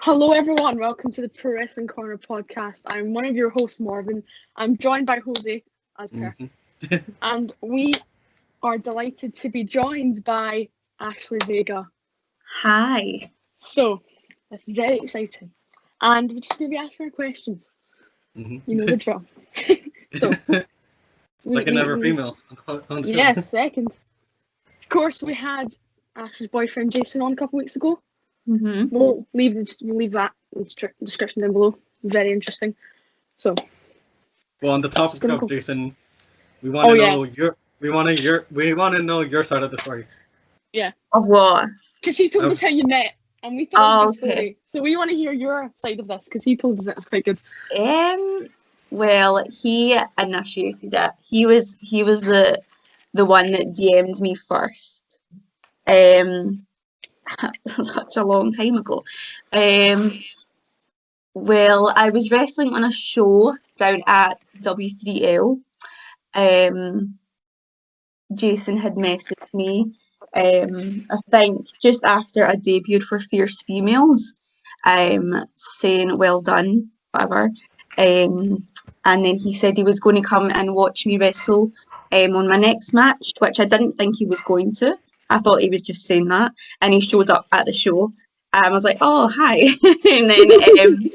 Hello everyone, welcome to the Pro Wrestling Corner podcast. I'm one of your hosts, Morven. I'm joined by Jose, as per. And we are delighted to be joined by Ashley Vega. Hi. So, it's very exciting. And we're just going to be asking her questions. You know the drill. So, it's like another female on the show. Yeah, second. Of course, we had Ashley's boyfriend Jason on a couple weeks ago. We'll leave that in the description down below. Very interesting. So, well, on the topic of Jason, we want to know your side of the story. Yeah. Of what? Because he told us how you met, and we thought it was a good story. So we want to hear your side of this because he told us it was quite good. Well, he initiated it. He was the one that DM'd me first. Such a long time ago. Well, I was wrestling on a show down at W3L. Jason had messaged me, I think just after I debuted for Fierce Females, saying well done, whatever. And then he said he was going to come and watch me wrestle on my next match, which I didn't think he was going to. I thought he was just saying that, and he showed up at the show. I was like, "Oh, hi!" And then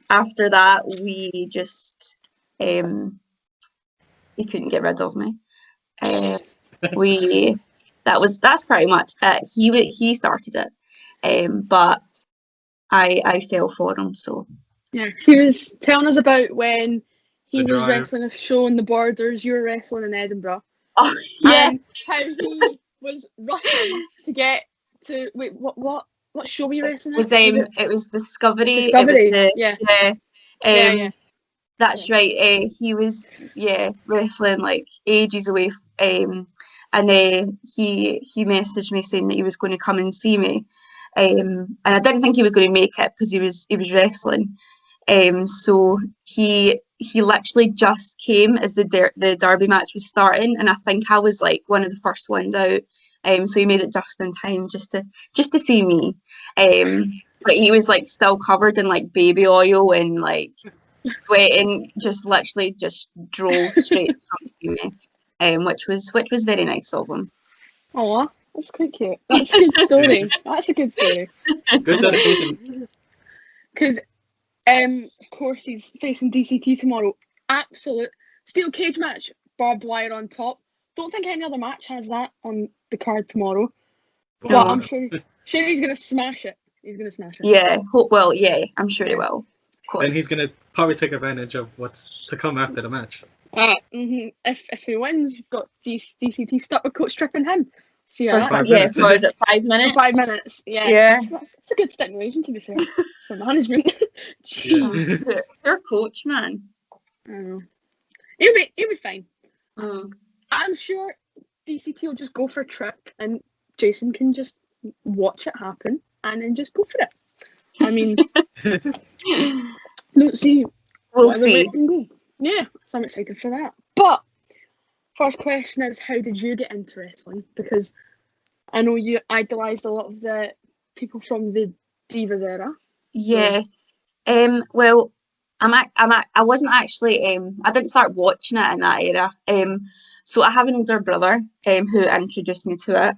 after that, we just he couldn't get rid of me. That's pretty much it. He started it, but I fell for him. So yeah, he was telling us about when he was wrestling a show in the Borders. You were wrestling in Edinburgh. Oh yeah, and how he was rushing to get to what show were you wrestling at? It was Discovery. Discovery. Yeah. That's right. He was wrestling like ages away. And he messaged me saying that he was going to come and see me. And I didn't think he was going to make it because he was wrestling. So he literally just came as the derby match was starting, and I think I was like one of the first ones out. So he made it just in time just to see me. But he was like still covered in like baby oil and like sweating, just literally just drove straight to come see me. Which was very nice of him. Oh, that's quite cute. That's a good story. That's a good story. Good dedication. Because of course he's facing DCT tomorrow. Absolute steel cage match, barbed wire on top. Don't think any other match has that on the card tomorrow. No. But I'm sure he's gonna smash it. He's gonna smash it. Yeah. Well, yeah. I'm sure he will. Of course. And he's gonna probably take advantage of what's to come after the match. If he wins, you've got DCT stuck with Coach stripping him. See for that? 5 minutes. Yeah. Was it 5 minutes? 5 minutes. Yeah. Yeah. It's a good stipulation to be fair for management. Jeez. Your coach, man. I don't know. He'll be fine. Mm. I'm sure DCT will just go for a trip and Jason can just watch it happen and then just go for it. I mean, don't see. We'll see. Yeah, so I'm excited for that. But first question is, how did you get into wrestling? Because I know you idolised a lot of the people from the Divas era. Yeah. Well, I wasn't actually. I didn't start watching it in that era. So I have an older brother who introduced me to it.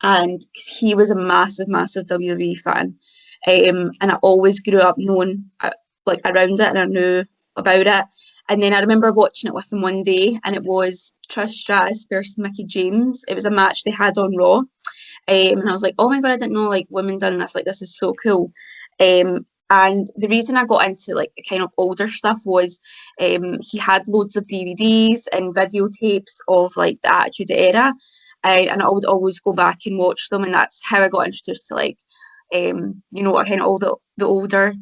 And he was a massive WWE fan. And I always grew up knowing like around it, and I knew about it. And then I remember watching it with him one day, and it was Trish Stratus versus Mickie James. It was a match they had on Raw. And I was like, oh my god, I didn't know like women done this. Like, this is so cool. And the reason I got into like the kind of older stuff was he had loads of DVDs and videotapes of like the Attitude Era. And I would always go back and watch them, and that's how I got introduced to like, kind of all the older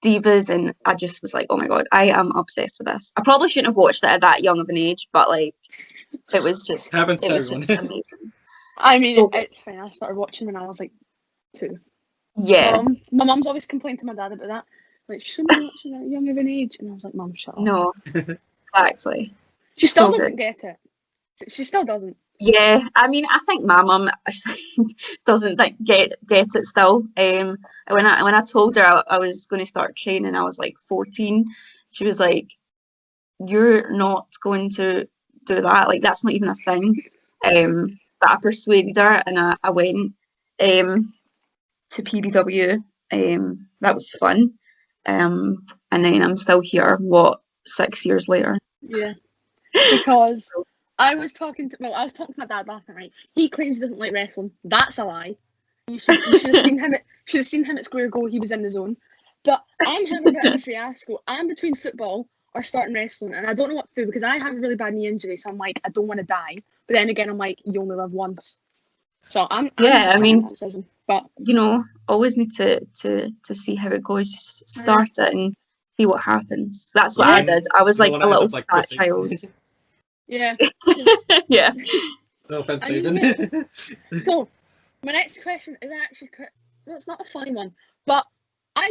divas, and I just was like, oh my god, I am obsessed with this. I probably shouldn't have watched it at that young of an age, but like, it was just amazing. I mean, it's fine. I started watching when I was like 2. Yeah. My mum's always complained to my dad about that. Like, shouldn't be watching that young of an age, and I was like, Mum, shut up. No, exactly. She still doesn't get it. She still doesn't. Yeah, I mean, I think my mum doesn't get it still. When I told her I was going to start training, I was like 14. She was like, "You're not going to do that. Like that's not even a thing." But I persuaded her, and I went to PBW. That was fun. And then I'm still here. What, 6 years later? Yeah, because I was talking to my dad last night, right? He claims he doesn't like wrestling. That's a lie. You should have seen him at Square Goal. He was in the zone. But I'm having a bit of a fiasco. I'm between football or starting wrestling, and I don't know what to do because I have a really bad knee injury. So I'm like, I don't want to die. But then again, I'm like, you only live once. So I'm I mean, that decision. But always need to see how it goes. Just start it and see what happens. That's what I did. I was like a little fat child. Yeah. Yeah. No offense, Aiden. So, my next question is actually, well, it's not a funny one, but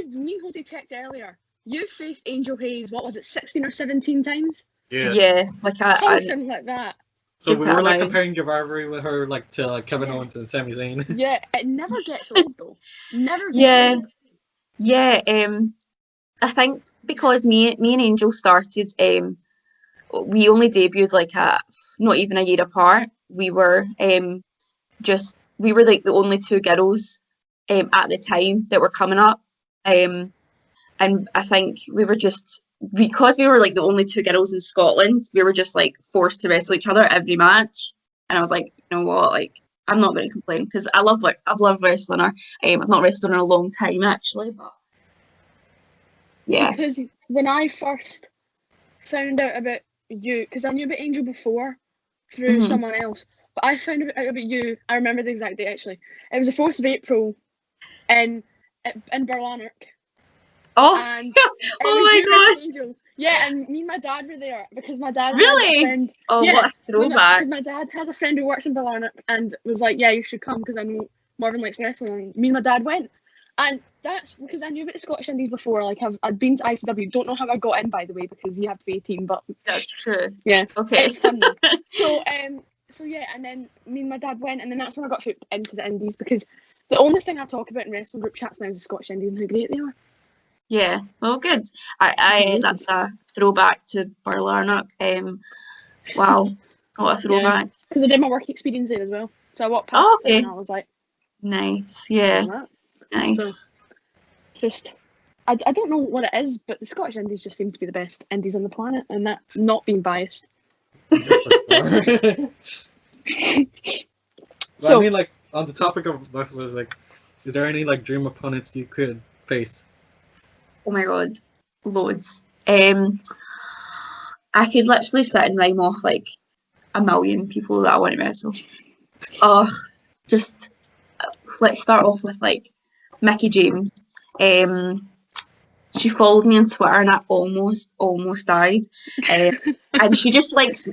me and Jose checked earlier. You faced Angel Hayes, what was it, 16 or 17 times? Yeah, like something like that. So we were like comparing your rivalry with her like to Kevin Owens and Sami Zayn. Yeah, it never gets old though. Never gets old. Yeah. I think because me and Angel started, we only debuted like not even a year apart. We were like the only two girls at the time that were coming up. And I think we were just, because we were like the only two girls in Scotland, we were just like forced to wrestle each other every match. And I was like, you know what, like I'm not going to complain because I've loved wrestling her. I've not wrestled her in a long time actually, but yeah. Because when I first found out about you, because I knew about Angel before through someone else, but I found out about you. I remember the exact date actually. It was the 4th of April in Berlanark. Oh, and oh my god! Angels. Yeah, and me and my dad were there because my dad really. Had a friend. Oh, yeah, what a throwback! Because my dad has a friend who works in Berlanark and was like, "Yeah, you should come because I know Morven likes wrestling." And me and my dad went, and that's because I knew about the Scottish Indies before. Like, I'd been to ICW. Don't know how I got in, by the way, because you have to be 18. But that's true. Yeah. Okay. It's fun. So yeah, and then me and my dad went, and then that's when I got hooked into the Indies because the only thing I talk about in wrestling group chats now is the Scottish Indies and how great they are. Yeah, well, good. I that's a throwback to Barlarnock. Wow, what a throwback. Because I did my work experience there as well. So I walked past it and I was like, nice, yeah, nice. So, just, I don't know what it is, but the Scottish Indies just seem to be the best Indies on the planet, and that's not being biased. So, I mean, like, on the topic of wrestlers, like, is there any, like, dream opponents you could face? Oh my god, loads. I could literally sit and rhyme off, like, a million people that I want to wrestle. Just, let's start off with, like, Mickey James. She followed me on Twitter and I almost died. And she just likes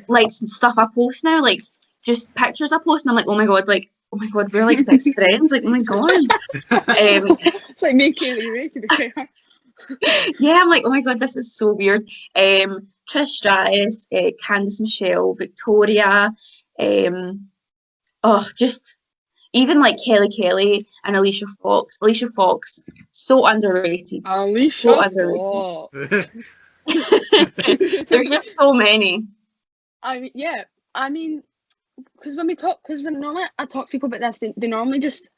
stuff I post now, like just pictures I post, and I'm like, oh my god, we're like best friends, like, oh my god. It's like me and Kaylee Ray, to be fair. Yeah, I'm like, oh my god, this is so weird. Trish Stratus, Candice Michelle, Victoria, just even like Kelly and Alicia Fox. Alicia Fox, so underrated. So underrated. There's just so many. I mean, because when normally I talk to people about this, they normally just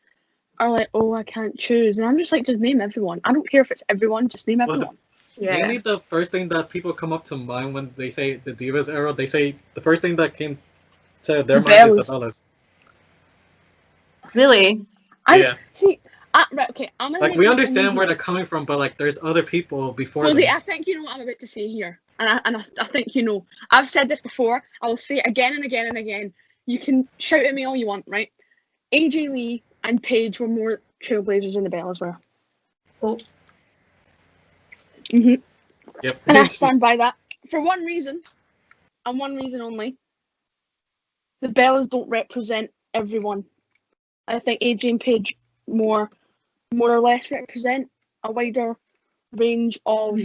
are like, oh, I can't choose, and I'm just like, just name everyone. I don't care if it's everyone, just name everyone. Mainly the first thing that people come up to mind when they say the Divas era, they say the first thing that came to their mind is the Bellas. Really? Right, okay. Like, we understand where they're coming from, but like, there's other people before. Rosie, I think you know what I'm about to say here, and I think you know. I've said this before. I will say it again and again and again. You can shout at me all you want, right? AJ Lee and Paige were more trailblazers than the Bellas were. Oh. Mhm. Yep. And I stand by that for one reason, and one reason only. The Bellas don't represent everyone. I think AJ and Paige more or less represent a wider range of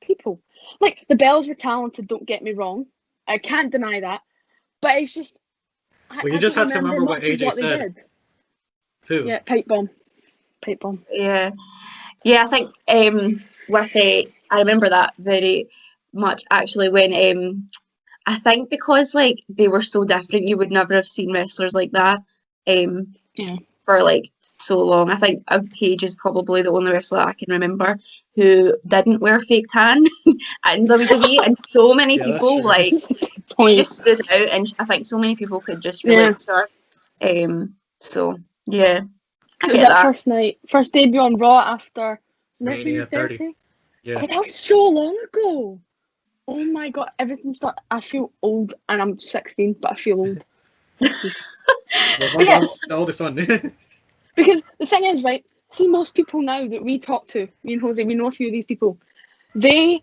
people. Like, the Bellas were talented, don't get me wrong. I can't deny that. But it's just, Well, you just had to remember what AJ said, too. Yeah, pipe bomb. Yeah, I think with I remember that very much actually when I think because like they were so different, you would never have seen wrestlers like that for like so long. I think Paige is probably the only wrestler I can remember who didn't wear fake tan in WWE, and so many people like she just stood out, and I think so many people could just relate to her. So yeah, it was that first debut on Raw after Mania 30. Yeah. God, that was so long ago. Oh my God, everything started. I feel old, and I'm 16, but I feel old. I'm the oldest one. Because the thing is, right, see, most people now that we talk to, me and Jose, we know a few of these people, they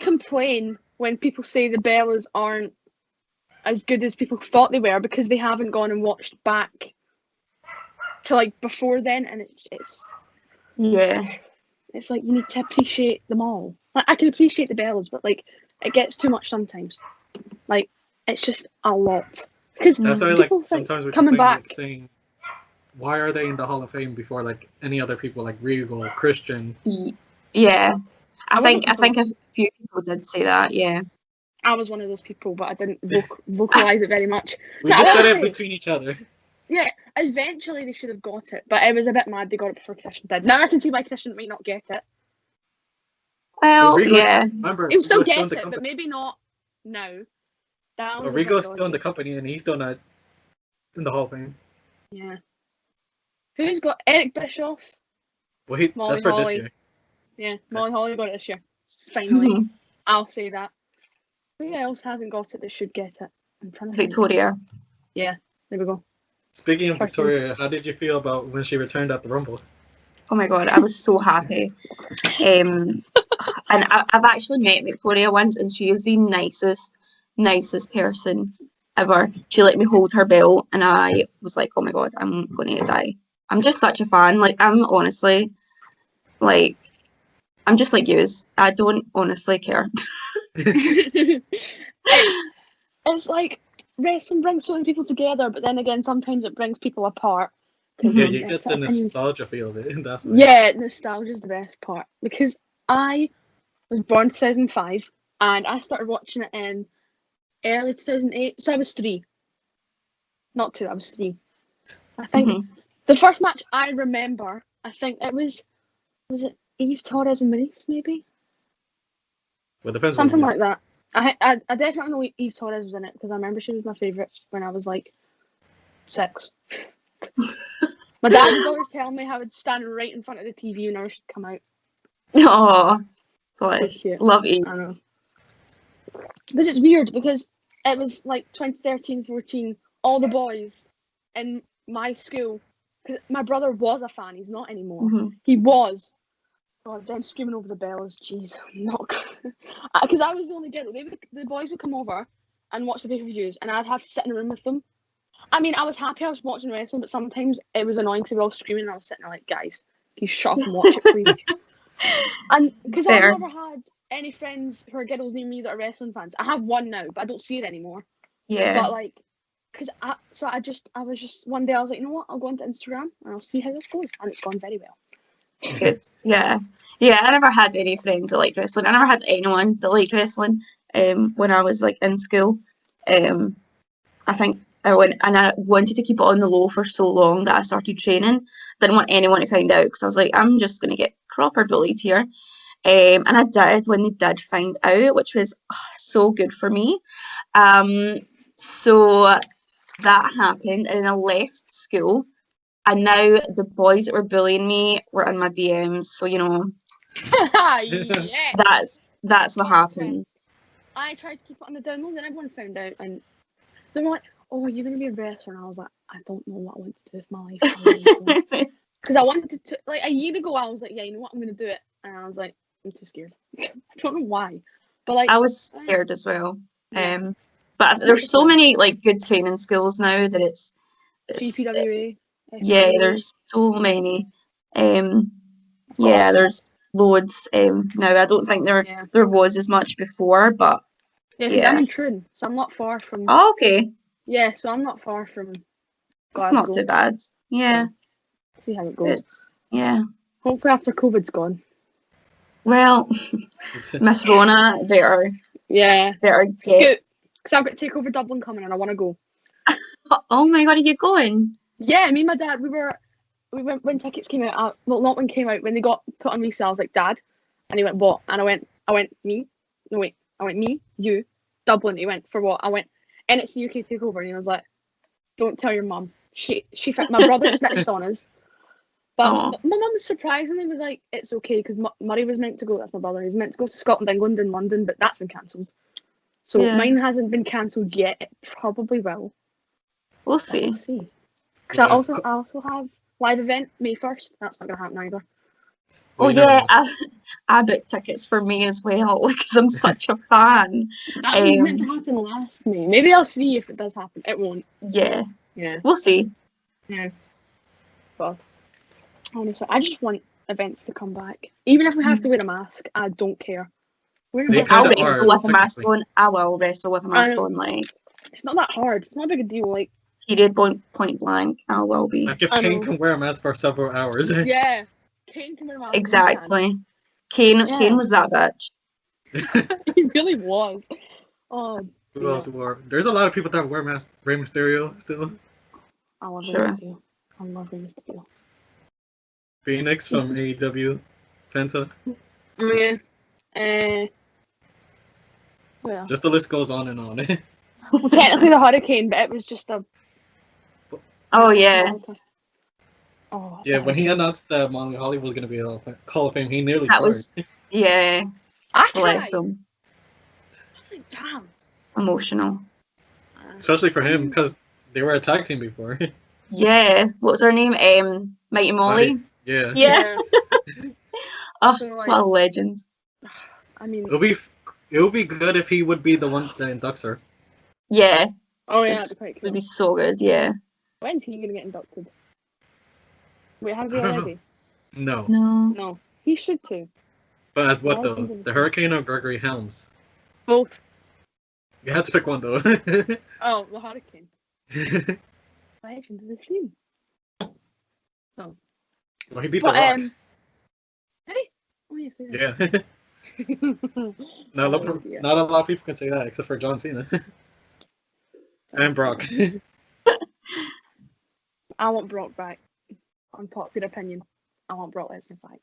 complain when people say the Bellas aren't as good as people thought they were because they haven't gone and watched back to like before then, and it's like you need to appreciate them all. Like, I can appreciate the Bellas, but like it gets too much sometimes. Like it's just a lot. Because that's why like sometimes we're coming back saying, why are they in the Hall of Fame before like any other people like Regal, Christian? Yeah, I think a few people did say that. Yeah, I was one of those people, but I didn't vocalize it very much. We just said it between each other. Yeah, eventually they should have got it, but it was a bit mad they got it before Christian did. Now I can see why Christian might not get it. Well, remember, he'll still get it, but maybe not now. Rigo's still in the company, and he's still not in the Hall of Fame. Yeah. Who's got Eric Bischoff? Well, that's for this year. Yeah, Molly Holly got it this year. Finally. I'll say that. Who else hasn't got it that should get it? I'm trying to Victoria. Yeah, there we go. Speaking of Victoria, how did you feel about when she returned at the Rumble? Oh my God, I was so happy. And I've actually met Victoria once, and she is the nicest person ever. She let me hold her belt, and I was like, oh my God, I'm going to die. I'm just such a fan. Like, I'm honestly, like, I'm just like yous. I don't honestly care. It's like wrestling brings so many people together, but then again, sometimes it brings people apart. Yeah, you get the nostalgia feel of it. That's nice. Yeah, nostalgia is the best part, because I was born 2005 and I started watching it in early 2008, so I was 3. Not 2, I was 3. I think the first match I remember, I think it was it Eve Torres and Maurice, maybe? Well, depends something like that. I definitely know Eve Torres was in it because I remember she was my favourite when I was like 6. My dad would always tell me how I'd stand right in front of the TV when I should come out. Oh, bless. So love Eve. I know. But it's weird because it was like 2013-14, all the boys in my school, because my brother was a fan, he's not anymore. He was. God, them screaming over the bells, jeez, I'm not. Because I was the only girl. The boys would come over and watch the pay-per-views, and I'd have to sit in a room with them. I mean, I was happy I was watching wrestling, but sometimes it was annoying because they were all screaming, and I was sitting there like, guys, can you shut up and watch it, please? And because I've never had any friends who are girls near me that are wrestling fans. I have one now, but I don't see it anymore. Yeah. But like, because I was just one day I was like, you know what? I'll go onto Instagram and I'll see how this goes, and it's gone very well. Good. Yeah. I never had any friends that liked wrestling. I never had anyone that liked wrestling. When I was like in school, I think I wanted to keep it on the low for so long that I started training. Didn't want anyone to find out because I was like, I'm just going to get proper bullied here. And I did when they did find out, which was so good for me. So that happened, and I left school. And now the boys that were bullying me were in my DMs, so you know. Yeah. That's what happened. I tried to keep it on the down low, then everyone found out, and they were like, "Oh, you're gonna be a wrestler?" And I was like, "I don't know what I want to do with my life." Because I wanted to, like a year ago, I was like, "Yeah, you know what, I'm gonna do it," and I was like, "I'm too scared." I don't know why, but like I was scared as well. But there's so many like good training skills now that it's PPWA. Yeah, there's so many. There's loads. Now I don't think there was as much before, but yeah. I'm in Troon, so I'm not far from. Oh, okay. Yeah, so I'm not far from It's Glasgow. not too bad. Yeah. See how it goes. Yeah. Hopefully after COVID's gone. Well, Miss Rona, better Yeah. get. Scoot. Because I've got Takeover Dublin coming and I want to go. Oh my god, are you going? Yeah, me and my dad, we went when tickets came out. Well, not when came out, when they got put on resale. I was like, Dad, and he went, what? And I went, me. No wait, I went me, you, Dublin. He went, for what? I went, and it's the UK Takeover, and he was like, don't tell your mum. My brother snitched on us. But my mum surprisingly was like, it's okay, because Murray was meant to go. That's my brother. He was meant to go to Scotland, England, and London, but that's been cancelled. So mine hasn't been cancelled yet. It probably will. We'll see. We'll see. Because I also have live event May 1st. That's not gonna happen either. Oh yeah, I booked tickets for me as well because I'm such a fan. That was meant to happen last May. Maybe I'll see if it does happen. It won't. Yeah. Yeah. We'll see. Yeah. But honestly, I just want events to come back. Even if we have to wear a mask, I don't care. I'll wrestle with a mask on. I will wrestle with a mask on. Like, it's not that hard. It's not a big deal. Like, period, point blank. I will be. Like if Kane can wear a mask for several hours. Yeah. Kane can wear a mask. Exactly. Kane was that bitch. He really was. Oh. Who else wore? There's a lot of people that wear masks. Rey Mysterio still. I love Rey Mysterio. I love Rey Mysterio. Phoenix from AEW. Penta. Oh yeah. Well. Just the list goes on and on. Well, technically the Hurricane, but it was just a. Oh yeah. Oh. Yeah, when he announced that Molly Holly was gonna be a Hall of Fame, he nearly. That was. Yeah. Bless him. I was like, damn. Emotional. Especially for him, because they were a tag team before. Yeah. What was her name? Mighty Molly. Yeah. Yeah. Oh, So, like, what a legend. I mean, it would be good if he would be the one that inducts her. Yeah. Oh yeah, that'd be quite cool. Would be so good. Yeah. When's he gonna get inducted? Wait, has he already? No. No, he should too. But as what though? The Hurricane or Gregory Helms? Both. You had to pick one though. Oh, the Hurricane. Legend of the scene. So. Well, he beat the Rock. Did he? Oh yes, he did. Yeah. Not a lot of people can say that except for John Cena. And Brock. I want Brock back. Unpopular opinion. I want Brock Lesnar back.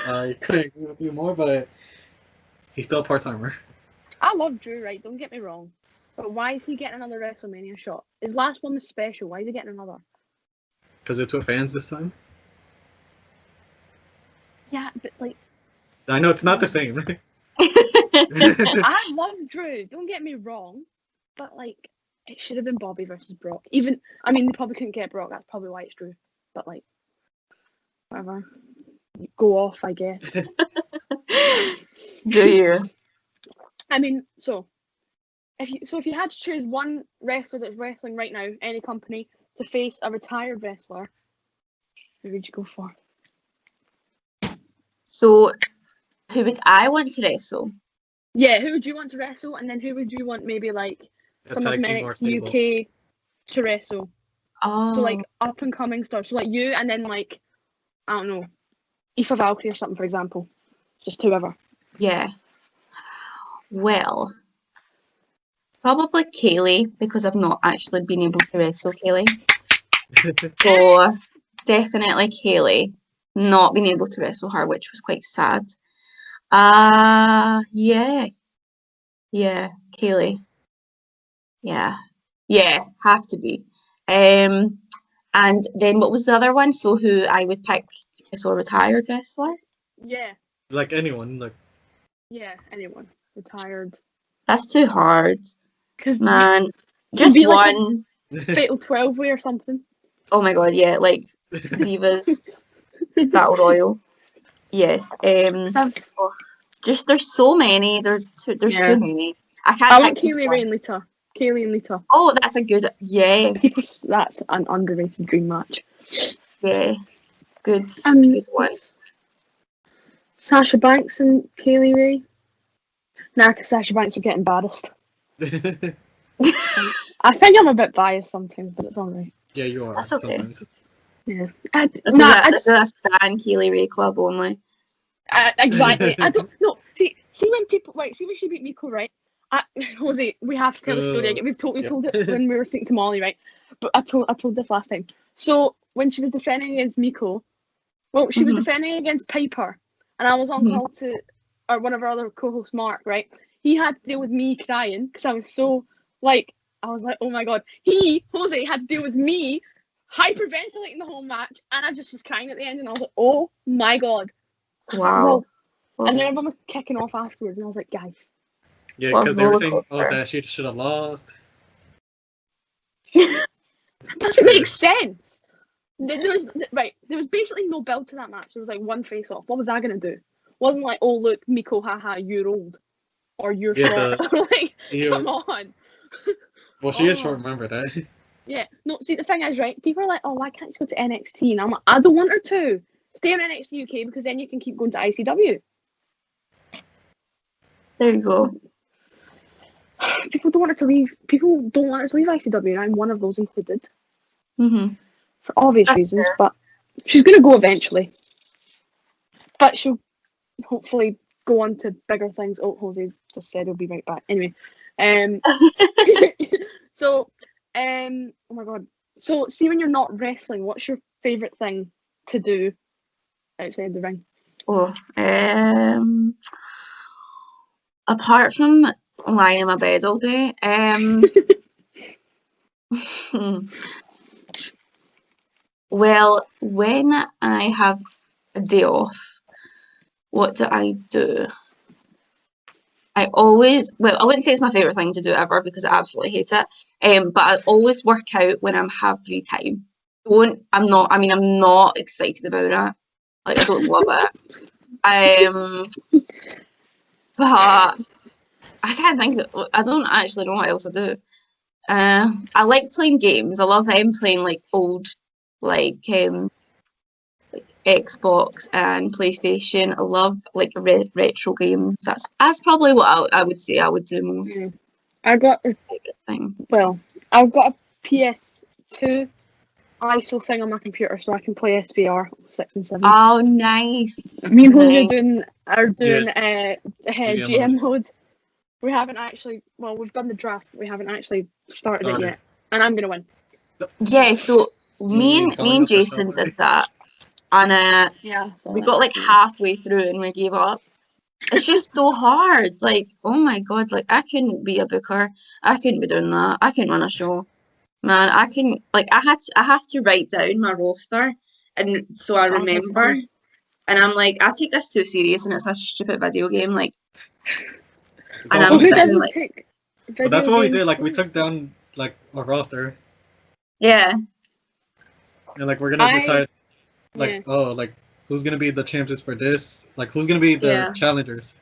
I couldn't agree with you more, but he's still a part-timer. I love Drew, right? Don't get me wrong. But why is he getting another WrestleMania shot? His last one was special. Why is he getting another? Because it's with fans this time? Yeah, but like... I know it's not the same. I love Drew. Don't get me wrong. But like, it should have been Bobby versus Brock. They probably couldn't get Brock. That's probably why it's Drew. But like, whatever. Go off, I guess. Do you? I mean, so if you had to choose one wrestler that's wrestling right now, any company, to face a retired wrestler, who would you go for? So, who would I want to wrestle? Yeah, who would you want to wrestle, and then who would you want maybe like some of NXT UK to wrestle? Oh. So like up and coming stars. So like you, and then like I don't know, Aoife Valkyrie or something, for example. Just whoever. Yeah. Well, probably Kaylee, because I've not actually been able to wrestle Kaylee. So definitely Kaylee. Not being able to wrestle her, which was quite sad. Yeah, Kaylee. Yeah, have to be. And then what was the other one? So who I would pick? So a retired wrestler. Yeah. Like anyone, like. Yeah, anyone retired. That's too hard. Cause man, just one. Like Fatal 12-way or something. Oh my god, yeah, like Divas Battle Royal. Yes. Just there's so many. There's too many. I want Kaylee and Lita. Kaylee and Lita. Oh, that's a good. Yeah. That's an underrated dream match. Yeah. Good. Good one. Sasha Banks and Kaylee Ray. Nah, because Sasha Banks would get embarrassed. I think I'm a bit biased sometimes, but it's alright. Yeah, you are. That's okay. Sometimes. Yeah. This is a Stan Keeley Ray club only. Exactly. I don't know. See when people see when she beat Miko, right? Jose, we have to tell the story again. We told it when we were speaking to Molly, right? But I told this last time. So when she was defending against Miko, well, she was defending against Piper, and I was on call to one of our other co-hosts, Mark, right? He had to deal with me crying because I was so I was like, oh my god. Jose, had to deal with me hyperventilating the whole match, and I just was crying at the end, and I was like, oh my god. Wow. And then everyone was kicking off afterwards, and I was like, guys. Yeah, because they were saying, that she should have lost. That doesn't make sense. There was basically no build to that match. There was like one face off. What was I gonna do? Wasn't like, oh look, Miko, haha, you're old, or you're short. Come on. Well, she is short. Remember that. Yeah. No. See, the thing is, right? People are like, oh, why can't you go to NXT? And I'm like, I don't want her to. Stay on NXT UK because then you can keep going to ICW. There you go. People don't want her to leave. People don't want her to leave ICW, and I'm one of those included. For obvious reasons, fair. But she's going to go eventually. But she'll hopefully go on to bigger things. Oh, Jose's just said he'll be right back. Anyway, so, oh my god. So, see, when you're not wrestling, what's your favourite thing to do outside the ring? Oh, apart from lying in my bed all day, well, when I have a day off, what do? I always, I wouldn't say it's my favourite thing to do ever because I absolutely hate it, but I always work out when I have free time. I'm not excited about it. Like, I don't love it. But I can't think. I don't actually know what else I do. I like playing games. I love playing like old, like Xbox and PlayStation. I love like retro games. That's probably what I would say I would do most. I got a thing. Well, I've got a PS2 ISO thing on my computer, so I can play SVR 6 and 7. Oh, nice! Me and Jose are doing GM mode. We haven't actually. Well, we've done the draft, but we haven't actually started it yet. And I'm gonna win. Yeah. So me and Jason did that, and we got like halfway through and we gave up. It's just so hard. Like, oh my god! Like, I couldn't be a booker. I couldn't be doing that. I couldn't run a show. Man, I can I have to write down my roster, and so I remember. And I'm like, I take this too serious, and it's a stupid video game. Like, and I'm sitting, like, but that's what we did. Like, we took down like our roster. Yeah. And like, we're gonna decide, like, who's gonna be the champions for this? Like, who's gonna be the challengers?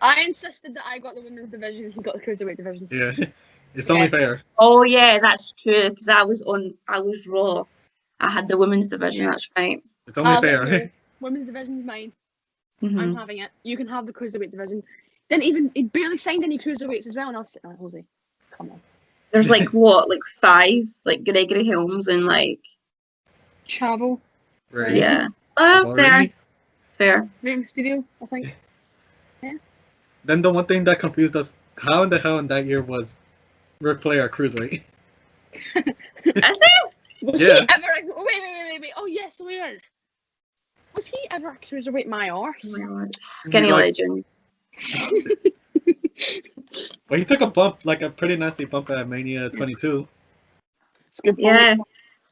I insisted that I got the women's division. He got the cruiserweight division. Yeah. It's only fair. Oh yeah, that's true. Because I was Raw. I had the women's division. That's right. It's only fair. Women's division's mine. I'm having it. You can have the cruiserweight division. He barely signed any cruiserweights as well, and I was sitting like, Jose, come on. There's like what, like 5, like Gregory Helms and like Chavo. Right. Yeah. Fair. Rey Mysterio, I think. Yeah. Then the one thing that confused us, how in the hell in that year was Ric Flair cruiserweight? Is it? Was he ever? Wait. Oh yes, weird. Was he ever a cruiserweight? My arse. Oh my god. Skinny legend. Well, he took a bump, like a pretty nasty bump at Mania 22. It's good. Yeah.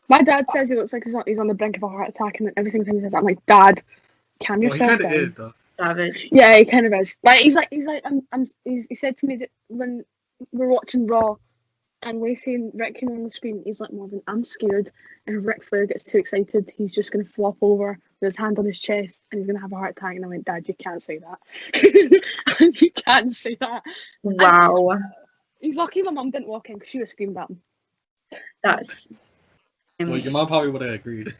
My dad says he looks like he's on the brink of a heart attack, and everything he says, I'm like, Dad, calm yourself down. He kind of is, though. Savage. Yeah, he kind of is. Like he said to me that when we're watching Raw, and Lacey and Rick came on the screen, he's like, Morven, I'm scared. And if Ric Flair gets too excited, he's just going to flop over with his hand on his chest and he's going to have a heart attack. And I went, Dad, you can't say that. You can't say that. Wow. And he's lucky my mum didn't walk in because she was screamed at him. That's... Well, your mom probably would have agreed.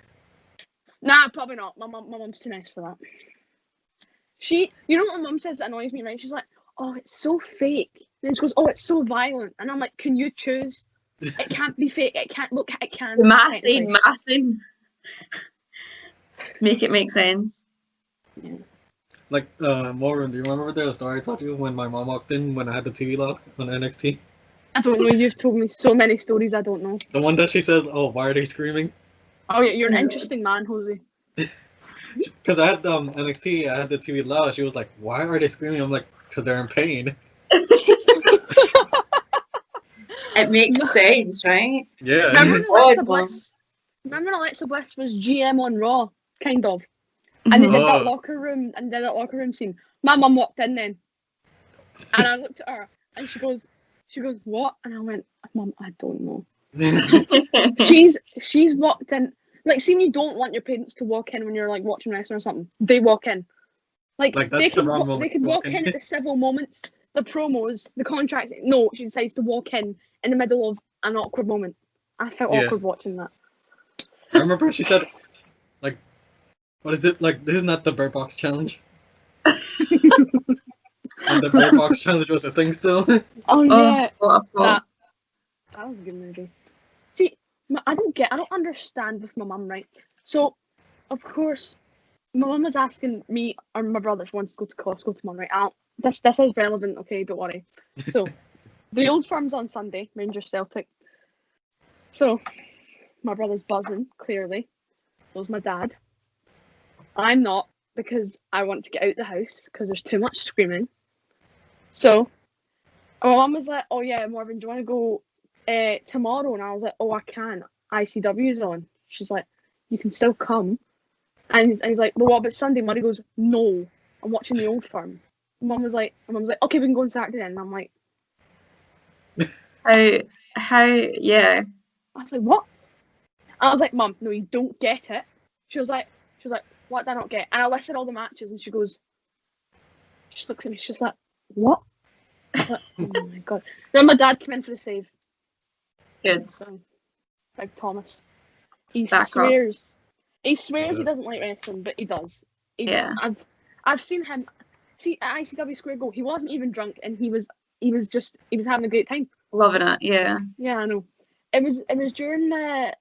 Nah, probably not. My mum's too nice for that. You know what my mum says that annoys me, right? She's like, oh, it's so fake. Then she goes, oh, it's so violent. And I'm like, can you choose It can't be fake. It can't look. It can. Mathing. Make it make sense. Yeah. Like, Morven, do you remember the story I told you when my mom walked in when I had the TV lock on NXT? I don't know. You've told me so many stories. I don't know. The one that she said, "Oh, why are they screaming?" Oh yeah, you're an interesting man, Jose. Because I had NXT, I had the TV loud. She was like, "Why are they screaming?" I'm like, "Because they're in pain." It makes sense, right? Yeah. Remember when Alexa Bliss was GM on Raw, kind of, and they did that locker room scene. My mum walked in then, and I looked at her, and she goes, "What?" And I went, "Mum, I don't know." she's walked in, like, see when you don't want your parents to walk in when you're like watching wrestling or something, they walk in. Like that's they the wrong moment. They could walk in at the civil moments, the promos, the contract. No, she decides to walk in the middle of an awkward moment. I felt awkward watching that. I remember she said, like, what is it? Like, this is not the Bird Box challenge. And the Bird Box challenge was a thing still. Oh yeah, that was a good movie. See, I don't understand with my mum, right? So, of course, my mum was asking me or my brother if we wanted to go to Costco tomorrow, right? This is relevant, okay? Don't worry. So, the Old Firm's on Sunday, Rangers Celtic. So, my brother's buzzing, clearly. Was my dad. I'm not, because I want to get out the house because there's too much screaming. So, my mum was like, "Oh yeah, Morven, do you want to go tomorrow?" And I was like, "Oh, I can. ICW's on." She's like, "You can still come." And he's like, "Well, what about Sunday?" Murray goes, "No, I'm watching the Old Firm." Mum was like, "Okay, we can go on Saturday then." And I'm like, how, yeah. I was like, "What?" I was like, "Mum, no, you don't get it." She was like, "What did I not get?" And I listed all the matches, and she goes, she just looks at me, she's like, "What?" Like, oh my god. Then my dad came in for the save. Good. So, Big Thomas. He swears he doesn't like wrestling, but he does. I've seen him. See, at ICW Square Go, he wasn't even drunk, and he was having a great time. Loving it, yeah. Yeah, I know. It was during I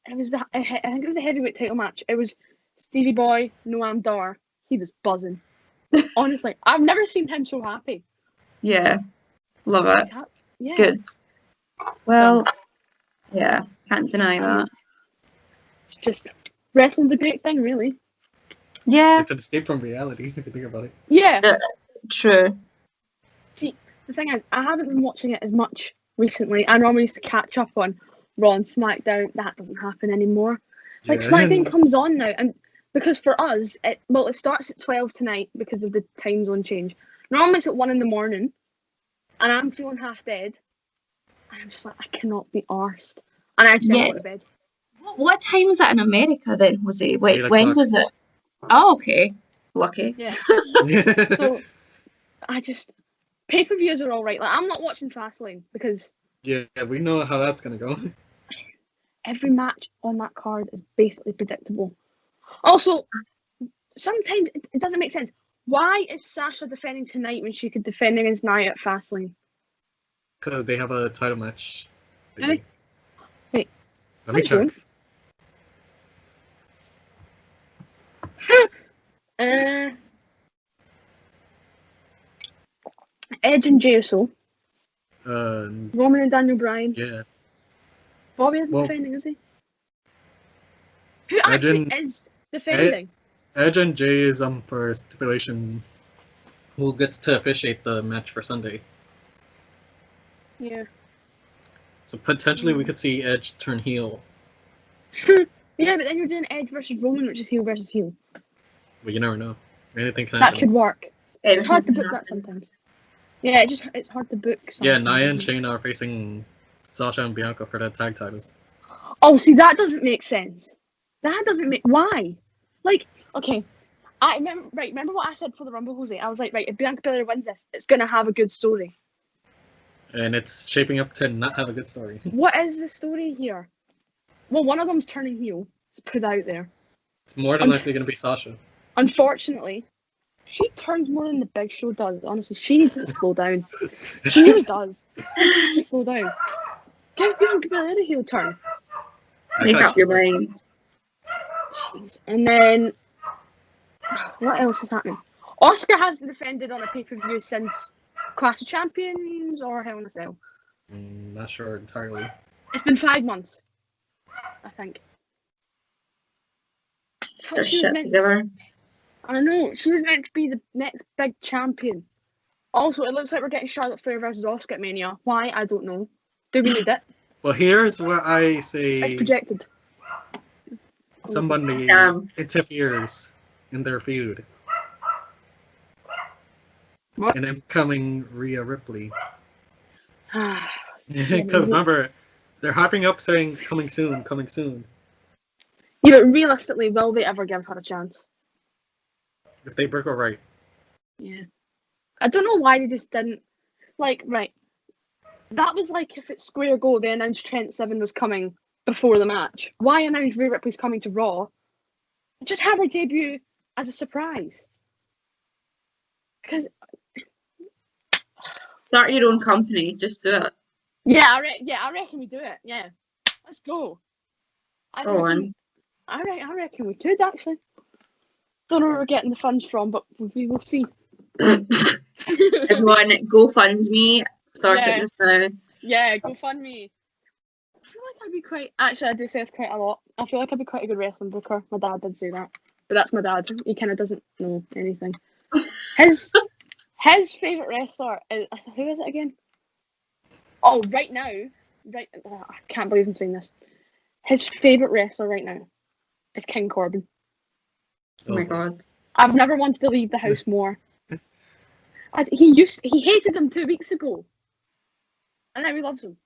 think it was a heavyweight title match. It was Stevie Boy, Noam Dar. He was buzzing. Honestly, I've never seen him so happy. Yeah, love it. Yeah. Good. Well, yeah, can't deny that. It's just wrestling's a great thing, really. Yeah. It's an escape from reality, if you think about it. Yeah. True. See, the thing is, I haven't been watching it as much recently. I normally used to catch up on Raw and SmackDown. That doesn't happen anymore. Like, SmackDown comes on now, and because for us, it starts at 12 tonight because of the time zone change. Normally it's at 1 a.m, and I'm feeling half dead, and I'm just like, I cannot be arsed, and I just go to bed. What time is that in America then, Jose? Wait, when does it? Oh, okay. Lucky. Yeah. So I just, pay-per-views are all right. Like, I'm not watching Fastlane because we know how that's gonna go. Every match on that card is basically predictable. Also, sometimes it doesn't make sense. Why is Sasha defending tonight when she could defend against Nia at Fastlane? Because they have a title match. Do they? Wait. Let me check. Edge and Jey Uso. Roman and Daniel Bryan. Yeah. Bobby isn't defending, is he? Who actually is defending? Edge and Jey is for stipulation. Who gets to officiate the match for Sunday? Yeah. So potentially we could see Edge turn heel. Yeah, but then you're doing Edge versus Roman, which is heel versus heel. But you never know. Anything can happen. That could work. It's hard to book that sometimes. Yeah, it's hard to book. Yeah, Nia and Shayna are facing Sasha and Bianca for the tag titles. Oh, see, that doesn't make sense. That doesn't make... Why? Like, okay, I remember... Right, remember what I said for the Rumble, Jose? I was like, right, if Bianca Belair wins this, it's going to have a good story. And it's shaping up to not have a good story. What is the story here? Well, one of them's turning heel. It's put out there. It's more than likely going to be Sasha. Unfortunately, she turns more than the Big Show does. Honestly, she needs to slow down. She really does. She needs to slow down. Give Bianca Belair a heel turn. Make up your mind. Jeez. And then, what else is happening? Asuka hasn't defended on a pay-per-view since Clash of Champions or Hell in a Cell. Not sure entirely. It's been 5 months, I think. Their shit together. I know, she was meant to be the next big champion. Also, it looks like we're getting Charlotte Flair versus Asuka at Mania. Why? I don't know. Do we need it? Well, here's where I say It's projected. somebody interferes in their feud. What? An incoming Rhea Ripley. Because remember, they're hyping up saying coming soon, coming soon. Yeah, but realistically, will they ever give her a chance? If they break her right. Yeah. I don't know why they just didn't. Like, right. That was like if it's Square Go, they announced Trent Seven was coming before the match. Why announce Rhea Ripley's coming to Raw? Just have her debut as a surprise. Because Start your own company. Just do it. yeah, I reckon we do it. Yeah, let's go. Go on. I reckon we could actually. Don't know where we're getting the funds from, but we will see. Everyone, GoFundMe. Start it just now. Yeah, GoFundMe. I feel like I'd be quite. Actually, I do say this quite a lot. I feel like I'd be quite a good wrestling booker. My dad did say that, but that's my dad. He kind of doesn't know anything. His favorite wrestler is, who is it again? Oh, right now, I can't believe I'm saying this. His favorite wrestler right now is King Corbin. Oh my god! I've never wanted to leave the house more. He hated him 2 weeks ago, and now he loves him.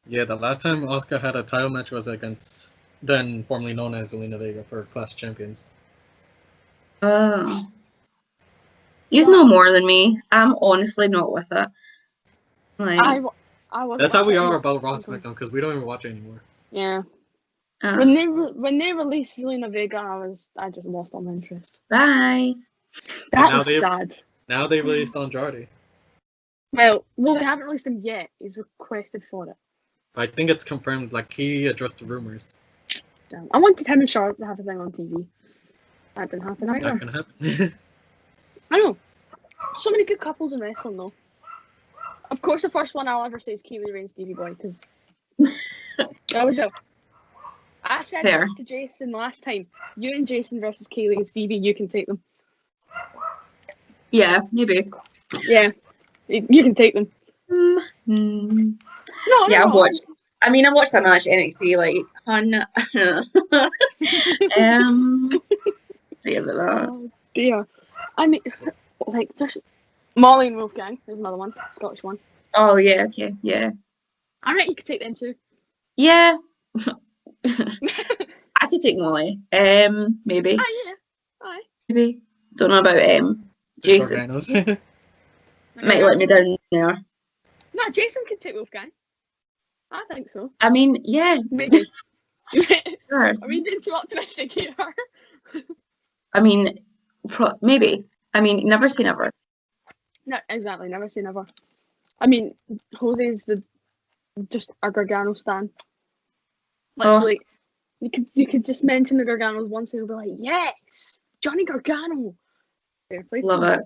Yeah, the last time Asuka had a title match was against then formerly known as Zelina Vega for Clash of Champions. You know more than me. I'm honestly not with it. Like, I was. That's how we are about Raw SmackDown because we don't even watch it anymore. Yeah. When they released Zelina Vega, I just lost all my interest. Bye. That was sad. Now they released Andrade. Well, they haven't released him yet. He's requested for it. I think it's confirmed. Like he addressed the rumors. Damn. I wanted him and Charlotte to have a thing on TV. That didn't happen either. That can happen. I know. So many good couples in wrestling, though. Of course, the first one I'll ever say is Keely Ray and Stevie Boy, because that was it. I said this to Jason last time. You and Jason versus Keely and Stevie, you can take them. Yeah, maybe. Yeah, you can take them. No, yeah, I watched that match NXT like see about that. Oh dear. I mean, like there's Molly and Wolfgang. There's another one, Scottish one. Oh yeah, okay, yeah. I reckon you could take them too. Yeah. I could take Molly. Maybe. Yeah. Aye. Maybe. Don't know about Jason. Might let me down there. No, Jason could take Wolfgang. I think so. I mean, yeah. Maybe. Sure. Are we being too optimistic here? I mean, maybe. I mean, never say never. No, exactly. Never say never. I mean, Jose's just a Gargano stan. Literally, you could just mention the Garganos once and you'll be like, yes, Johnny Gargano. Love it.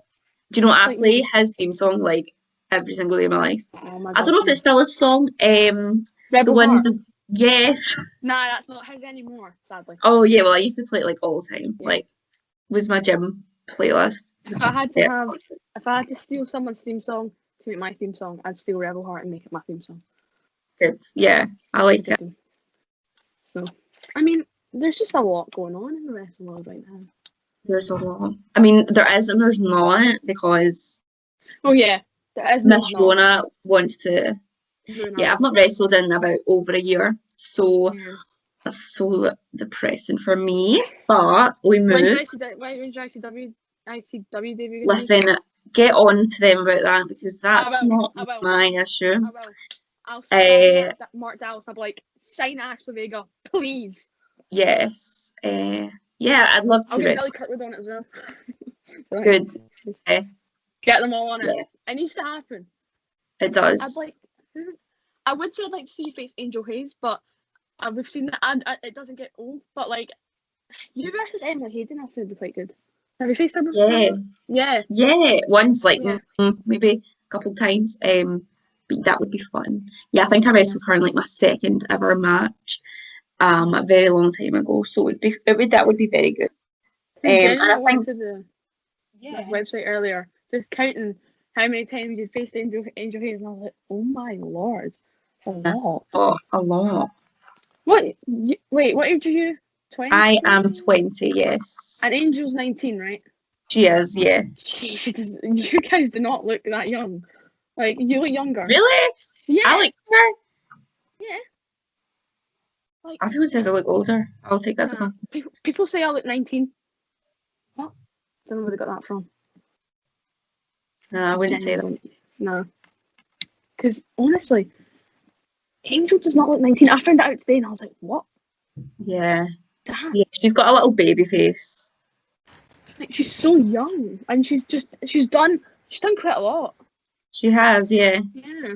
Do you know Ashley, his theme song, like every single day of my life? Oh my God, I don't know if it's still a song. Rebel Heart. Yes. Nah, that's not his anymore, sadly. Oh yeah, well I used to play it like all the time. Yeah. Like, was my gym playlist. If I had to steal someone's theme song to make my theme song, I'd steal Rebel Heart and make it my theme song. Good. Yeah, I like it. So, I mean, there's just a lot going on in the wrestling world right now. There's a lot. I mean, there is and there's not, because oh yeah, there is. Miss Rona wants to. Yeah, I've not wrestled in about over a year, so that's so depressing for me. But we moved. When did ICW debut? Listen, get on to them about that because that's not my issue. I will. I'll sign Mark Dallas. I'll be like, sign Ashley Vega, please. Yes. Yeah, I'd love to. I'll get Ellie Kirkwood on it as well. Good. Get them all on it. It needs to happen. It does. I'd like. I would say I'd like to see you face Angel Hayes, but we've seen that, and it doesn't get old. But like, you versus Emily Hayden, I think would be quite good. Have you faced her before? Yeah. Once, like Yeah. maybe a couple times. But that would be fun. Yeah, I think I wrestled her in like my second ever match. A very long time ago. So that would be very good. And I think went to the website earlier, just counting how many times you faced Angel Hayes, and I was like, oh my lord, a lot. Oh, a lot. Wait, what age are you? 20? I am 20, yes. And Angel's 19, right? She is, yeah. Jeez, you guys do not look that young. Like, you look younger. Really? Yeah. I look younger? Yeah. Like, everyone says I look older. I'll take that as a compliment. people say I look 19. What? Don't know where they got that from. No, I wouldn't say that. No. Because, honestly, Angel does not look 19. I found it out today and I was like, what? Yeah. Damn. Yeah, she's got a little baby face. Like, she's so young. And she's done quite a lot. She has, yeah. Yeah.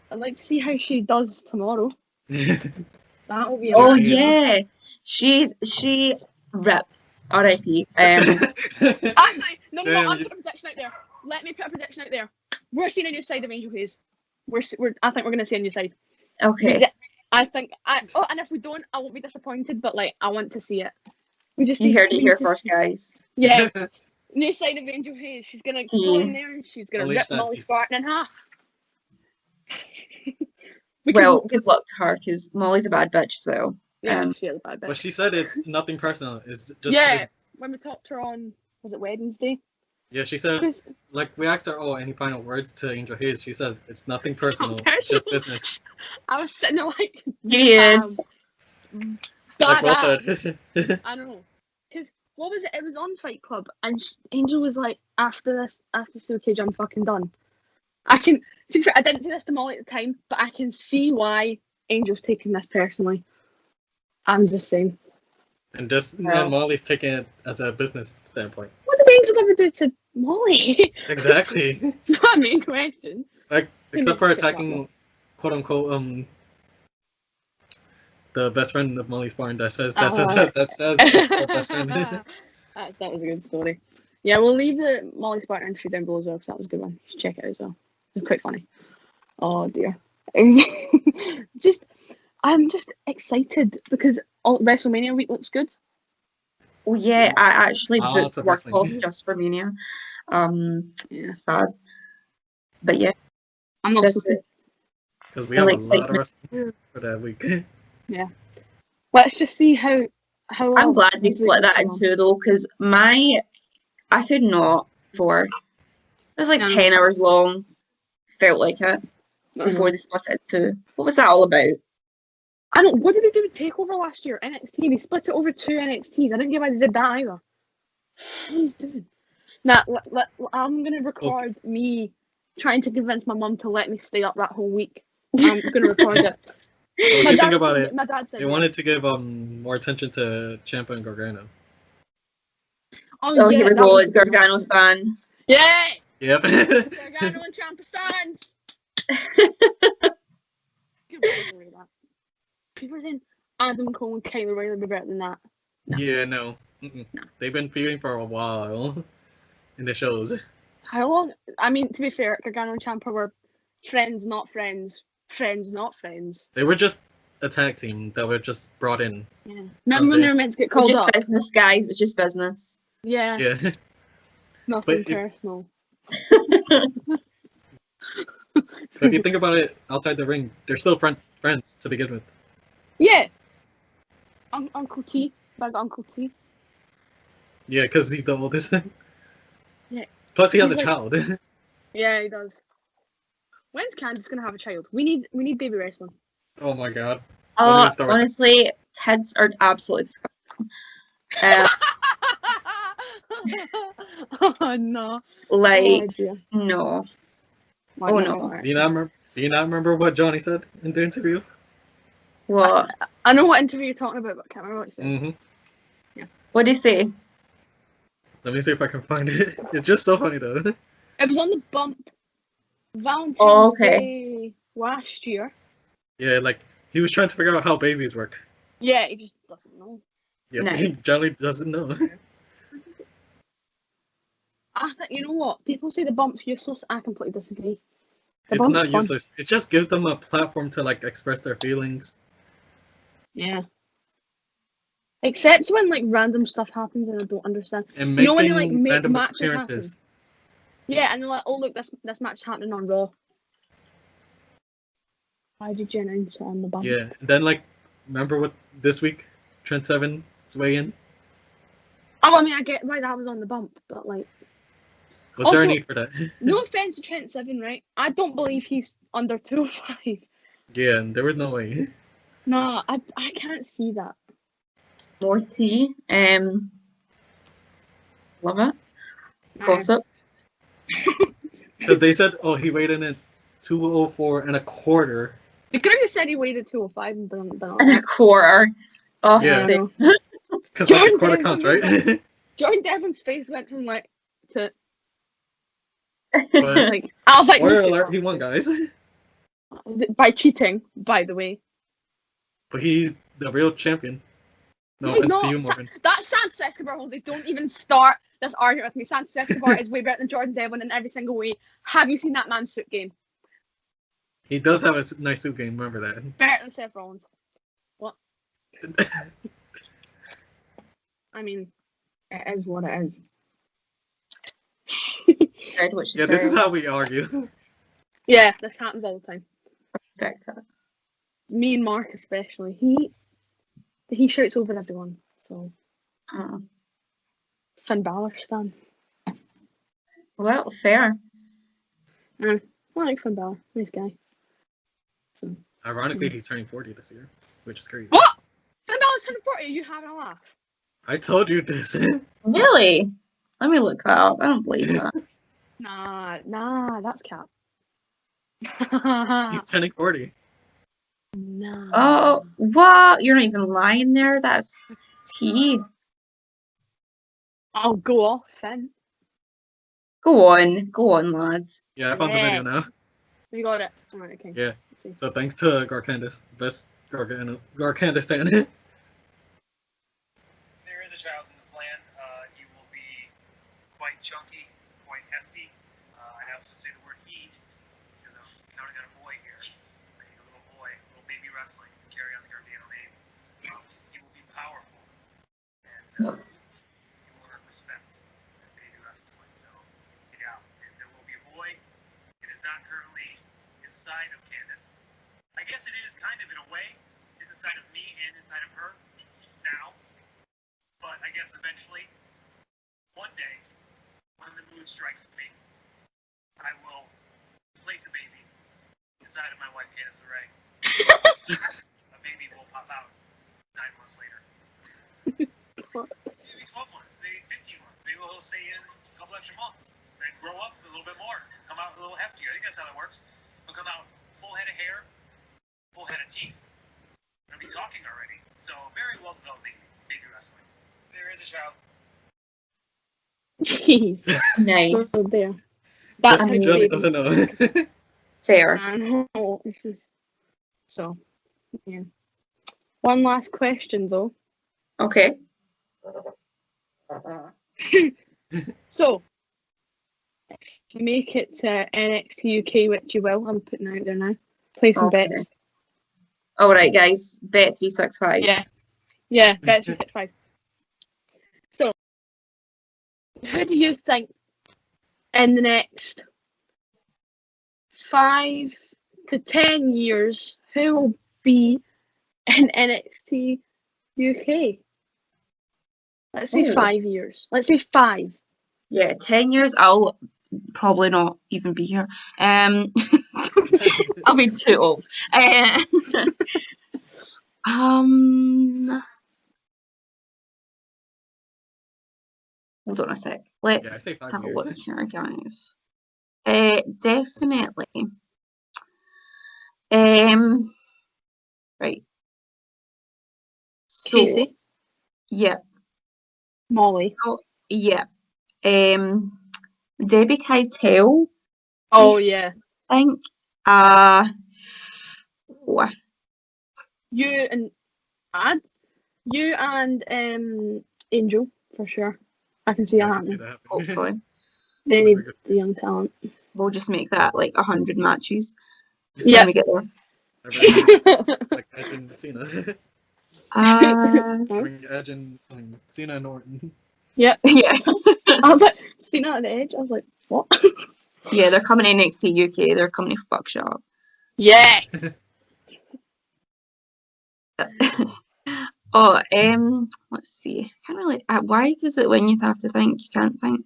I'd like to see how she does tomorrow. That will be Oh, amazing. yeah. She rip. R.I.P. Actually, no, I'm putting a prediction out there. Let me put a prediction out there. We're seeing a new side of Angel Hayes. I think we're going to see a new side. Okay. I think, and if we don't, I won't be disappointed, but like, I want to see it. You heard it here first, guys. Yeah. New side of Angel Hayes. She's going to go in there and she's going to rip Molly Spartan in half. Well, good luck to her, because Molly's a bad bitch as well. Yeah, she is a bad bitch. But she said it's nothing personal. It's just when we talked to her on, was it Wednesday? Yeah, she said, like, we asked her, any final words to Angel Hayes? She said, it's nothing personal. It's just business. I was sitting there like, yes. Like Will said. I don't know. Because, what was it? It was on Fight Club, and Angel was like, after Steel Cage, I'm fucking done. I didn't say this to Molly at the time, but I can see why Angel's taking this personally. I'm just saying. And Molly's taking it as a business standpoint. What did Angel ever do to Molly? Exactly. That's my main question. Like, except for attacking, quote unquote, the best friend of Molly Spartan that says that's her best friend. that was a good story. Yeah, we'll leave the Molly Spartan entry down below as well, because that was a good one. You should check it out as well. It's quite funny. Oh dear. I'm just excited because WrestleMania week looks good. Oh yeah, I actually booked work off just for Mania. Sad. But yeah. I'm not because we have a lot of wrestling for that week. Yeah. Let's just see how I'm glad they split that in two though, because I could not before. It was like 10 hours long. Felt like it before they split it in two. What was that all about? What did they do with TakeOver last year? NXT. They split it over 2 NXTs. I didn't get why they did that either. What he's doing? Now, I'm gonna record me trying to convince my mum to let me stay up that whole week. I'm gonna record it. Well, think about it. My dad said they wanted to give more attention to Ciampa and Gargano. Oh, here we go. It's Gargano's fan. Yay! Yep. Gargano and Ciampa stands. People are saying Adam Cole and Kyle O'Reilly would be better than that. No. Yeah, no. No. They've been feuding for a while in the shows. How long? I mean, to be fair, Gargano and Ciampa were friends, not friends. Friends, not friends. They were just a tag team that were just brought in. Yeah. Remember when they were meant to get called just up? Just business, guys. It was just business. Yeah. Yeah. Nothing personal. But if you think about it, outside the ring, they're still friends to begin with. Yeah. Uncle T. Big Uncle T. Yeah, because he's the oldest. Yeah. Plus, he has a child. Yeah, he does. When's Candice gonna have a child? We need baby wrestling. Oh my god. Honestly, kids are absolutely disgusting. Oh no. Like no. Oh no. Do you not remember what Johnny said in the interview? What? I know what interview you're talking about, but I can't remember what he said. Mm-hmm. Yeah. What did he say? Let me see if I can find it. It's just so funny though. It was on the bump. Valentine's Day last year. Yeah, like he was trying to figure out how babies work. Yeah, he just doesn't know. Yeah, No. he generally doesn't know. You know what? People say the bump's useless. I completely disagree. The It's bump's not fun. useless. It just gives them a platform to like express their feelings. Yeah. Except when like random stuff happens and I don't understand. And You making know when they like make random matches happen? appearances. Yeah, and they're like, oh look, this match is happening on Raw. Why did you announce it on the bump? Yeah, and then like, remember what this week Trent Seven's weigh in? Oh, I mean, I get why that was on the bump, but like, Was there a Also- need for that? no offense to Trent Seven, right? I don't believe he's under 205. Yeah, there was no way. No, I can't see that. More tea. Love it. Gossip. Because they said, oh, he weighed in at 204 and a quarter. They could have just said he weighed 205 and done And a quarter. Oh, Yeah. I know. Because like a Jordan quarter Devlin counts, was right? Jordan Devlin's face went from like to But like I was like, spoiler look at alert, that. he won, guys. By cheating, by the way. But he's the real champion. No No, he's offense to not. you, Morven. That's Santos Escobar, Jose. Don't even start this argument with me. Santos Escobar is way better than Jordan Devlin in every single way. Have you seen that man's suit game? He does have a nice suit game, remember that. Better than Seth Rollins. What? I mean, it is what it is. Heard what she Yeah, this said. is how we argue. Yeah, this happens all the time. Respect that. Me and Mark especially. He shouts over everyone. So Oh. Finn Balor stan. Well, fair. I like Finn Balor. Nice guy. So Ironically, he's turning 40 this year, which is crazy. what? Finn Balor's turning 40. Are you having a laugh? I told you this. Really? Let me look that up. I don't believe that. Nah, that's cap. He's turning 40. Nah. Oh, what? You're not even lying there? That's tea. I'll go off, Finn. Go on, lads. Yeah, I found the video now. You got it. Alright, okay. Yeah. Let's see. So thanks to Garcantis, best Garcantis fan. There is a child in the plan. He will be quite chunky, quite hefty. I also say the word he, because I'm counting on a boy here. I need a little boy, a little baby wrestling to carry on the Gargano name. He will be powerful, and he will earn respect in baby wrestling. So, yeah, and there will be a boy. It is not currently inside of Candace. I guess it is kind of in a way. It's inside of me and inside of her now. But I guess eventually, one day, when the mood strikes me, I will place a baby inside of my wife, Candace LeRae. A baby will pop out 9 months later. Maybe 12 months, maybe 15 months. Maybe we'll stay in a couple extra months. Then grow up a little bit more. Come out a little heftier. I think that's how it works. He'll come out full head of hair, full head of teeth. I'll be talking already. So, very well developed baby wrestling. There is a child. Jeez. Nice. Oh, there. That's Just how Just baby. doesn't know. Fair. I know. So, yeah. One last question though. Okay. So, if you make it to NXT UK, which you will, I'm putting out there now. Play some Okay. bets. All right, guys. Bet 365. Yeah, bet 365. So, who do you think in the next 5 to 10 years, who will be in NXT UK? Let's say Ooh. 5 years. Let's say 5. Yeah, 10 years. I'll probably not even be here. I'll be too old. Hold on a sec. Yeah, I Let's say 5 have a years. look here, guys. Definitely. Right. So, Casey, yeah, Molly. yeah. Debbie Keitel, Oh, yeah. I think What? You and Angel for sure. I can see that happening. Hopefully. They need the young talent. We'll just make that like 100 matches Yeah. when we get there. Like Edge and Cena. Bring Edge and Cena and Orton. Yeah. Yeah. I was like, Cena and Edge. I was like, what? Yeah, they're coming NXT UK. They're coming to fuck shit up. Yeah. Oh, let's see. I can't really. Why does it when you have to think you can't think?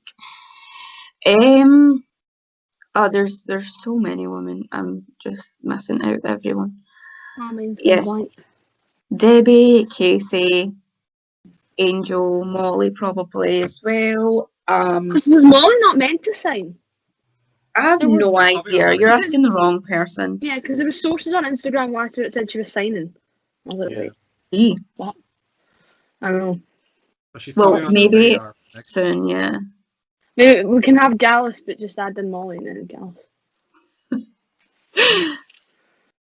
Oh, there's so many women. I'm just missing out everyone. Yeah. Blank. Debbie, Casey, Angel, Molly probably as well. Was Molly not meant to sign? I have no idea. You're asking the wrong person. Yeah, because there were sources on Instagram last year that said she was signing. I was like, wait, what? I don't know. Well, maybe soon, yeah. Maybe we can have Gallus, but just add in Molly and then Gallus.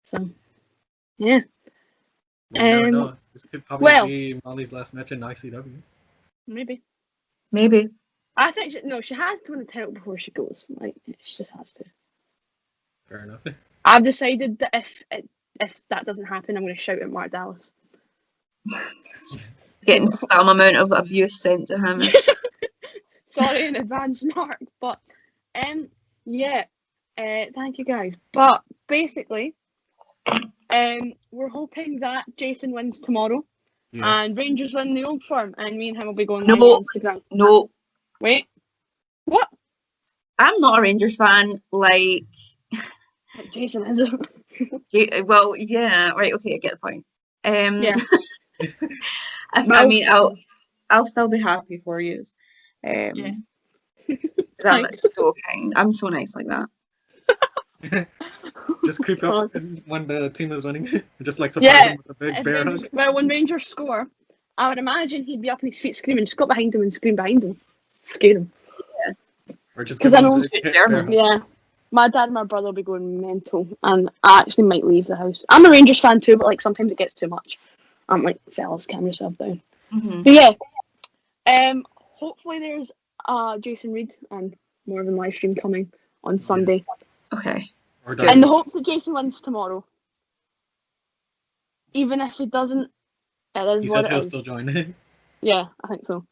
So, yeah. You never know. This could probably be Molly's last match in ICW. Maybe. I think she has to win the title before she goes. Like, she just has to. Fair enough. I've decided that if that doesn't happen, I'm going to shout at Mark Dallas. Getting some amount of abuse sent to him. Sorry in advance, Mark, but yeah, thank you guys. But basically, we're hoping that Jason wins tomorrow, and Rangers win the Old Firm, and me and him will be going live on Instagram. No. Wait. What? I'm not a Rangers fan. Like Jason is. Well, yeah. Right. Okay, I get the point. Yeah. I mean, I'll still be happy for you. Yeah. I'm so kind. I'm so nice like that. Just creep up when the team is winning. Just like surprise him with a big bear hug. Well, when Rangers score, I would imagine he'd be up on his feet screaming. Just go behind him and scream behind him. Scare him. Yeah. Or just give him a big bear hug. Yeah. My dad and my brother will be going mental, and I actually might leave the house. I'm a Rangers fan too, but like sometimes it gets too much. I'm like, fellas, calm yourself down. Mm-hmm. But yeah, hopefully there's Jason Reed and Morven live stream coming on Sunday. Okay. In the hopes that Jason wins tomorrow. Even if he doesn't, it is he what said it he'll is. still join. Yeah, I think so.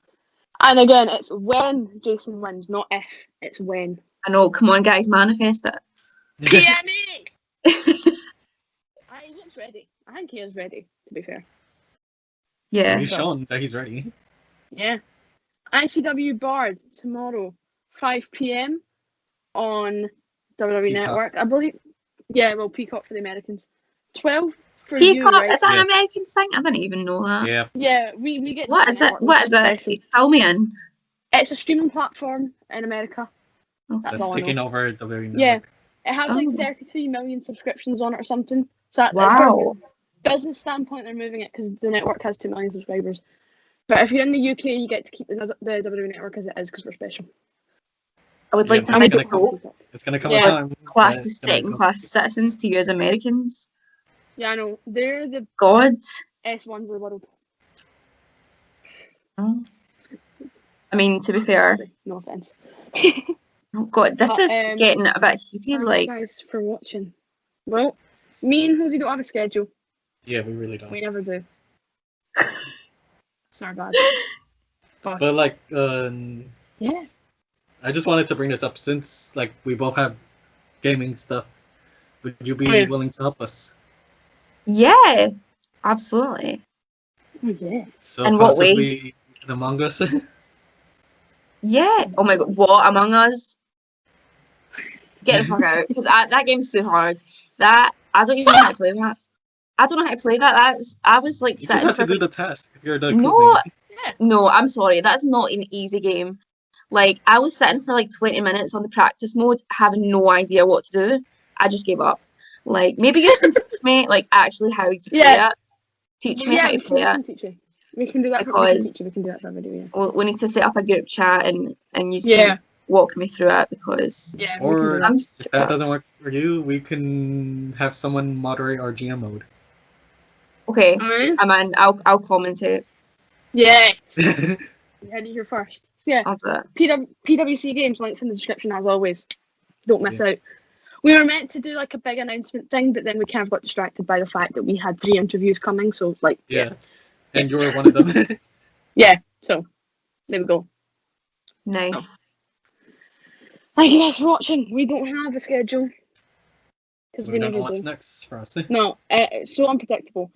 And again, it's when Jason wins, not if. It's when. I know. Come on, guys, manifest it. TME! He looks ready. I think he is ready, to be fair. Yeah. He's shown that he's ready. Yeah. ICW Bard tomorrow, 5 p.m. on WWE Peacock. Network. I believe. Yeah, well, Peacock for the Americans. 12 for Peacock, you, right? is that an American thing? I didn't even know that. Yeah. Yeah, we get. What is it? What is it? Tell me in. It's a streaming platform in America. Okay. That's taking over WWE Network. Yeah, it has like 33 million subscriptions on it or something. So wow. From a business standpoint, they're moving it because the network has 2 million subscribers. But if you're in the UK, you get to keep the WWE Network as it is because we're special. I would like to think it's going to come a time. Class to second-class citizens to you as Americans. Yeah, I know. They're the gods. S1s of the world. Oh. I mean, to be fair. No offense. Oh God, this is getting a bit heated. Like, thank you guys for watching. Well, me and Jose don't have a schedule. Yeah, we really don't. We never do. It's not bad. But like, yeah. I just wanted to bring this up since like we both have gaming stuff. Would you be willing to help us? Yeah, absolutely. Oh, yeah. So in possibly what way? Among Us. Yeah. Oh my God. What? Among Us? Get the fuck out, because that game's too hard. I don't even know how to play that. I don't know how to play that. I was like you just have to do the task. You're the no, I'm sorry. That's not an easy game. Like, I was sitting for like 20 minutes on the practice mode, having no idea what to do. I just gave up. Like, maybe you can teach me, like, actually how to play it. Teach me how to play it. We can do that. We can do that for a video. We need to set up a group chat and you walk me through it because Yeah. Or I'm if that doesn't work for you, we can have someone moderate our GM mode. okay. Alright. I'm in. I'll commentate. Yes. You heard it here first. So yeah, I'll do it. PWC Games, links in the description as always. Don't miss out. We were meant to do like a big announcement thing, but then we kind of got distracted by the fact that we had 3 interviews coming. So like, Yeah. And you were one of them. yeah. So there we go. Nice. Thank you guys for watching. We don't have a schedule because We we don't know never what's do. next for us. No, it's so unpredictable.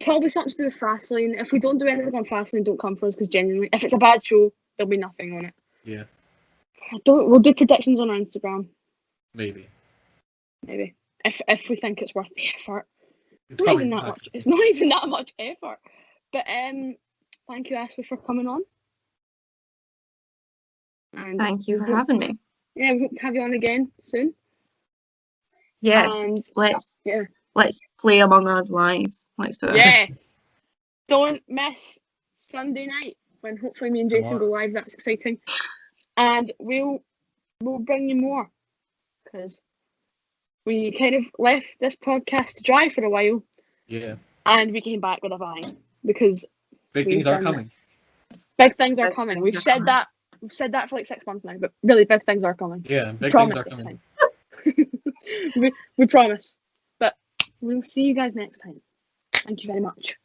Probably something to do with Fastlane. If we don't do anything on Fastlane, don't come for us because genuinely, if it's a bad show, there'll be nothing on it. Yeah, We'll do predictions on our Instagram, maybe. maybe. If we think it's worth the effort. It's Not probably even that not. much. It's not even that much effort. But thank you, Ashley, for coming on. And Thank you for having me. yeah, we hope to have you on again soon. Yes. And Let's play Among Us live. Let's do it. yeah, don't miss Sunday night when hopefully me and Jason Tomorrow. go live. That's exciting. And we'll bring you more because we kind of left this podcast to dry for a while. Yeah. And we came back with a bang because Big things are coming. big things are coming. We've said that for like 6 months now, but really big things are coming. Yeah, big Promise things are this coming. time. we promise. But we'll see you guys next time. Thank you very much.